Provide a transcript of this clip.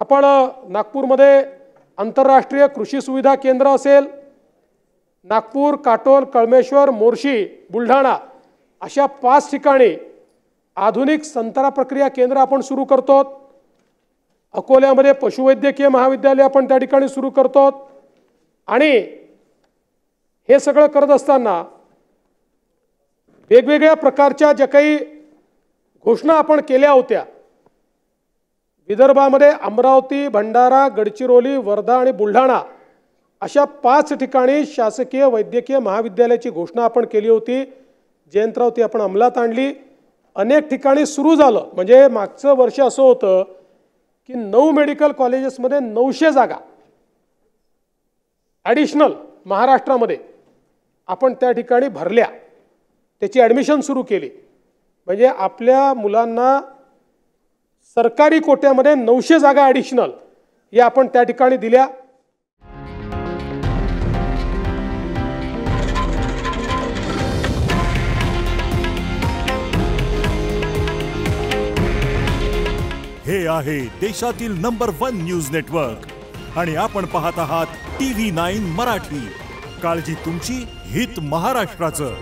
आपण नागपूरमध्ये आंतरराष्ट्रीय कृषी सुविधा केंद्र असेल, नागपूर, काटोल, कळमेश्वर, मोर्शी, बुलढाणा अशा 5 ठिकाणी आधुनिक संत्रा प्रक्रिया केंद्र आपण सुरू करतो। अकोल्यामध्ये पशुवैद्यकीय महाविद्यालय आपण त्या ठिकाणी सुरू करतो। आणि हे सगळं करत असताना वेगवेगळ्या प्रकारच्या ज्या काही घोषणा आपण केल्या होत्या, विदर्भामध्ये अमरावती, भंडारा, गडचिरोली, वर्धा आणि बुलढाणा अशा 5 ठिकाणी शासकीय वैद्यकीय महाविद्यालयाची घोषणा आपण केली होती। जयंतराव ती आपण अंमलात आणली, अनेक ठिकाणी सुरू झालं। म्हणजे मागचं वर्ष असं होतं की 9 मेडिकल कॉलेजेसमध्ये 900 जागा ॲडिशनल महाराष्ट्रामध्ये आपण त्या ठिकाणी भरल्या, त्याची ॲडमिशन सुरू केली। म्हणजे आपल्या मुलांना सरकारी कोट्यामध्ये 900 जागा ॲडिशनल या आपण त्या ठिकाणी दिल्या। हे आहे देशातील नंबर 1 न्यूज नेटवर्क आणि आपण पाहत आहात TV9 मराठी। काळजी तुमची, हित महाराष्ट्राचं।